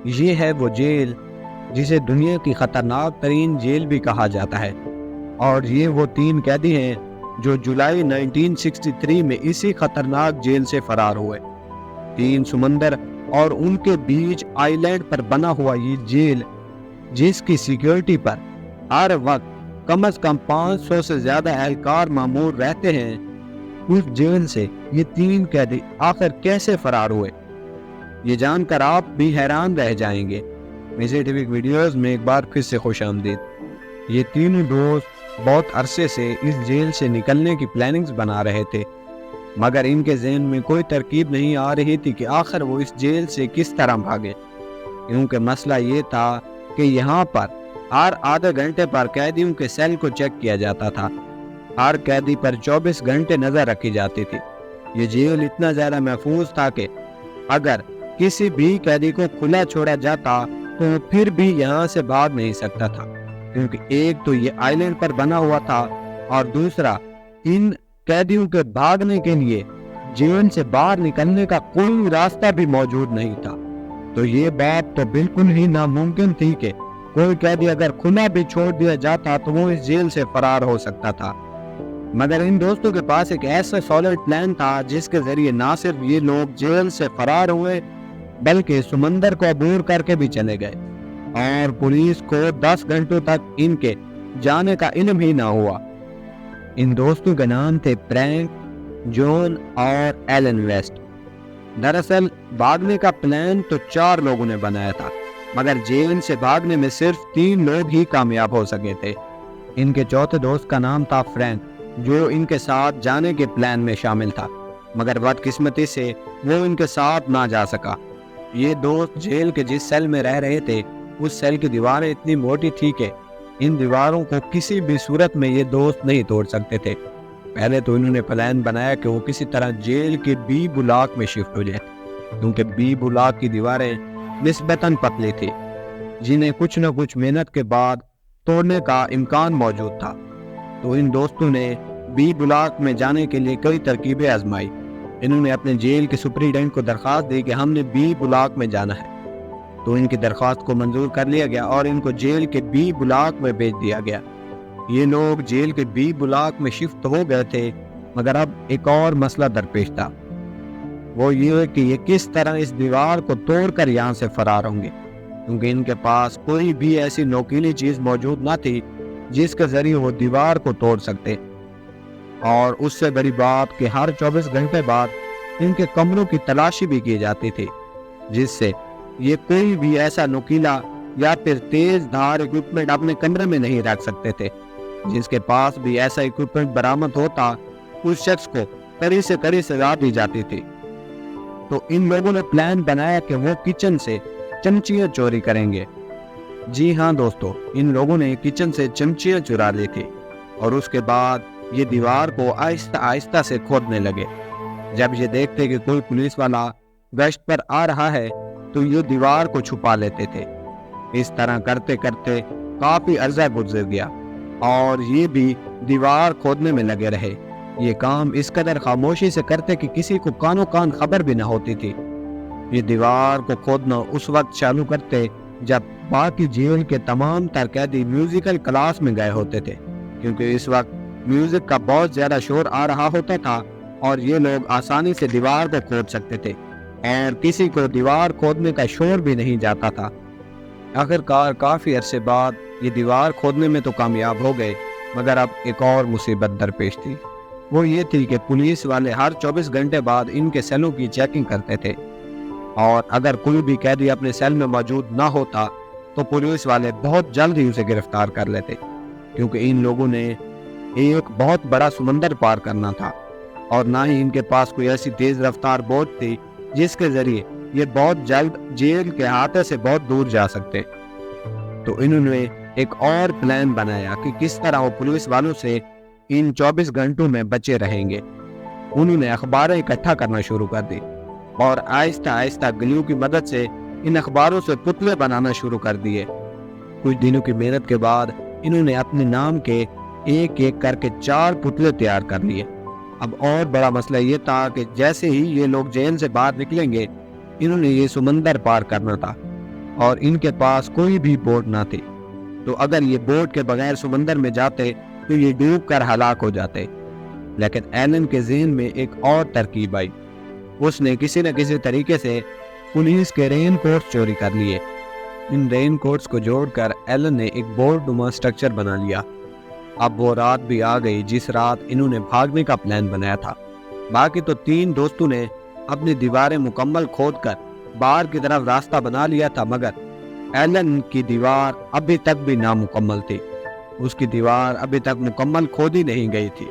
یہ ہے وہ جیل جسے دنیا کی خطرناک ترین جیل بھی کہا جاتا ہے، اور یہ وہ 3 قیدی ہیں جو جولائی 1963 میں اسی خطرناک جیل سے فرار ہوئے۔ 3 سمندر اور ان کے بیچ آئی لینڈ پر بنا ہوا یہ جیل، جس کی سیکیورٹی پر ہر وقت کم از کم 500 سے زیادہ اہلکار مامور رہتے ہیں، اس جیل سے یہ 3 قیدی آخر کیسے فرار ہوئے، یہ جان کر آپ بھی حیران رہ جائیں گے۔ میزے ٹی وی ویڈیوز میں ایک بار پھر سے خوش آمدید۔ یہ تینوں دوست بہت عرصے سے اس جیل سے نکلنے کی پلاننگز بنا رہے تھے، مگر ان کے ذہن میں کوئی ترکیب نہیں آ رہی تھی کہ آخر وہ اس جیل سے کس طرح بھاگے، کیونکہ مسئلہ یہ تھا کہ یہاں پر ہر آدھے گھنٹے پر قیدیوں کے سیل کو چیک کیا جاتا تھا، ہر قیدی پر 24 گھنٹے نظر رکھی جاتی تھی۔ یہ جیل اتنا زیادہ محفوظ تھا کہ اگر کسی بھی قیدی کو کھلا چھوڑا جاتا تو پھر بھی یہاں سے بھاگ نہیں سکتا تھا، کیونکہ ایک تو یہ آئی لینڈ پر بنا ہوا تھا، اور دوسرا ان قیدیوں کے بھاگنے کے لیے جیل سے باہر نکلنے کا کوئی راستہ بھی موجود نہیں تھا۔ تو یہ بات تو بالکل ہی ناممکن تھی کہ کوئی قیدی اگر کھلا بھی چھوڑ دیا جاتا تو وہ اس جیل سے فرار ہو سکتا تھا۔ مگر ان دوستوں کے پاس ایک ایسا سالڈ پلان تھا جس کے ذریعے نہ صرف یہ لوگ جیل سے فرار ہوئے بلکہ سمندر کو عبور کر کے بھی چلے گئے، اور پولیس کو 10 گھنٹوں تک ان کے جانے کا علم ہی نہ ہوا۔ ان دوستوں کے نام تھے فرینک، جون اور ایلن ویسٹ۔ دراصل بھاگنے کا پلان تو 4 لوگوں نے بنایا تھا، مگر جیل سے بھاگنے میں صرف 3 لوگ ہی کامیاب ہو سکے تھے۔ ان کے چوتھے دوست کا نام تھا فرینک، جو ان کے ساتھ جانے کے پلان میں شامل تھا، مگر بدقسمتی سے وہ ان کے ساتھ نہ جا سکا۔ یہ دوست جیل کے جس سیل میں رہ رہے تھے اس سیل کی دیواریں اتنی موٹی تھی کہ ان دیواروں کو کسی بھی صورت میں یہ دوست نہیں توڑ سکتے تھے۔ پہلے تو انہوں نے پلان بنایا کہ وہ کسی طرح جیل کے بی بلاک میں شفٹ ہو جائے، کیونکہ بی بلاک کی دیواریں نسبتاً پتلی تھی، جنہیں کچھ نہ کچھ محنت کے بعد توڑنے کا امکان موجود تھا۔ تو ان دوستوں نے بی بلاک میں جانے کے لیے کئی ترکیبیں آزمائی۔ انہوں نے اپنے جیل کے سپرنٹینڈنٹ کو درخواست دی کہ ہم نے بی بلاک میں جانا ہے، تو ان کی درخواست کو منظور کر لیا گیا اور ان کو جیل کے بی بلاک میں بھیج دیا گیا۔ یہ لوگ جیل کے بی بلاک میں شفٹ ہو گئے تھے، مگر اب ایک اور مسئلہ درپیش تھا، وہ یہ کہ یہ کس طرح اس دیوار کو توڑ کر یہاں سے فرار ہوں گے، کیونکہ ان کے پاس کوئی بھی ایسی نوکیلی چیز موجود نہ تھی جس کے ذریعے وہ دیوار کو توڑ سکتے، اور اس سے بڑی بات کہ ہر 24 گھنٹے بعد ان کے کمروں کی تلاشی بھی کی جاتی تھی، جس سے یہ کوئی بھی ایسا نوکیلا یا پھر تیز دھار اکوپمنٹ اپنے کمرے میں نہیں رکھ سکتے تھے۔ جس کے پاس بھی ایسا اکوپمنٹ برآمد ہوتا اس شخص کو کڑی سے کڑی سزا دی جاتی تھی۔ تو ان لوگوں نے پلان بنایا کہ وہ کچن سے چمچیاں چوری کریں گے۔ جی ہاں دوستو، ان لوگوں نے کچن سے چمچیاں چرا لی تھی، اور اس کے بعد یہ دیوار کو آہستہ آہستہ سے کھودنے لگے۔ جب یہ دیکھتے کہ کوئی پولیس والا گشت پر آ رہا ہے تو یہ دیوار کو چھپا لیتے تھے۔ اس طرح کرتے کرتے کافی عرصہ گزر گیا، اور یہ بھی دیوار کھودنے میں لگے رہے۔ یہ کام اس قدر خاموشی سے کرتے کہ کسی کو کانوں کان خبر بھی نہ ہوتی تھی۔ یہ دیوار کو کھودنا اس وقت چالو کرتے جب باقی جیل کے تمام تر قیدی میوزیکل کلاس میں گئے ہوتے تھے، کیونکہ اس وقت میوزک کا بہت زیادہ شور آ رہا ہوتا تھا اور یہ لوگ آسانی سے دیوار کو کھود سکتے تھے، اور کسی کو دیوار کھودنے کا شور بھی نہیں جاتا تھا۔ آخرکار کافی عرصے بعد یہ دیوار کھودنے میں تو کامیاب ہو گئے، مگر اب ایک اور مصیبت درپیش تھی۔ وہ یہ تھی کہ پولیس والے ہر 24 گھنٹے بعد ان کے سیلوں کی چیکنگ کرتے تھے، اور اگر کوئی بھی قیدی اپنے سیل میں موجود نہ ہوتا تو پولیس والے بہت جلد ہی اسے گرفتار کر لیتے، کیونکہ ان لوگوں نے ایک بہت بڑا سمندر پار کرنا تھا، اور نہ ہی ان کے پاس کوئی ایسی تیز رفتار بوٹ تھی جس کے ذریعے یہ بہت جلد جیل کے احاطے سے بہت دور جا سکتے۔ تو انہوں نے ایک اور پلان بنایا کہ کس طرح وہ پولیس والوں سے ان 24 گھنٹوں میں بچے رہیں گے۔ انہوں نے اخباریں اکٹھا کرنا شروع کر دی، اور آہستہ آہستہ گلیوں کی مدد سے ان اخباروں سے پتلے بنانا شروع کر دیے۔ کچھ دنوں کی محنت کے بعد انہوں نے اپنے نام کے ایک ایک کر کے 4 پتلے تیار کر لیے۔ اب اور بڑا مسئلہ یہ تھا کہ جیسے ہی یہ لوگ جیل سے باہر نکلیں گے انہوں نے یہ سمندر پار کرنا تھا، اور ان کے پاس کوئی بھی بوٹ نہ تھی، تو اگر یہ بوٹ کے بغیر سمندر میں جاتے تو یہ ڈوب کر ہلاک ہو جاتے۔ لیکن ایلن کے ذہن میں ایک اور ترکیب آئی۔ اس نے کسی نہ کسی طریقے سے پولیس کے رین کوٹس چوری کر لیے۔ ان رین کوٹس کو جوڑ کر ایلن نے ایک بورڈ نما سٹرکچر بنا لیا۔ اب وہ رات بھی آ گئی جس رات انہوں نے بھاگنے کا پلان بنایا تھا۔ باقی تو تین دوستوں نے اپنی دیواریں مکمل کھود کر باہر کی طرف راستہ بنا لیا تھا، مگر ایلن کی دیوار ابھی تک بھی نامکمل تھی۔ اس کی دیوار ابھی تک مکمل کھودی نہیں گئی تھی۔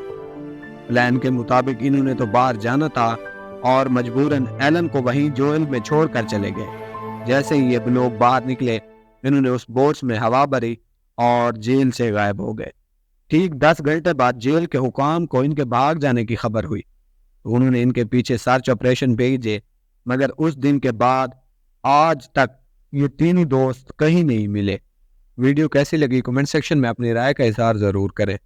پلان کے مطابق انہوں نے تو باہر جانا تھا اور مجبوراً ایلن کو وہیں جویل میں چھوڑ کر چلے گئے۔ جیسے ہی یہ لوگ باہر نکلے، انہوں نے اس بوٹس میں ہوا بھری اور جیل سے غائب ہو گئے۔ ٹھیک 10 گھنٹے بعد جیل کے حکام کو ان کے بھاگ جانے کی خبر ہوئی۔ انہوں نے ان کے پیچھے سرچ آپریشن بھیجے، مگر اس دن کے بعد آج تک یہ تینوں دوست کہیں نہیں ملے۔ ویڈیو کیسی لگی کمنٹ سیکشن میں اپنی رائے کا اظہار ضرور کریں۔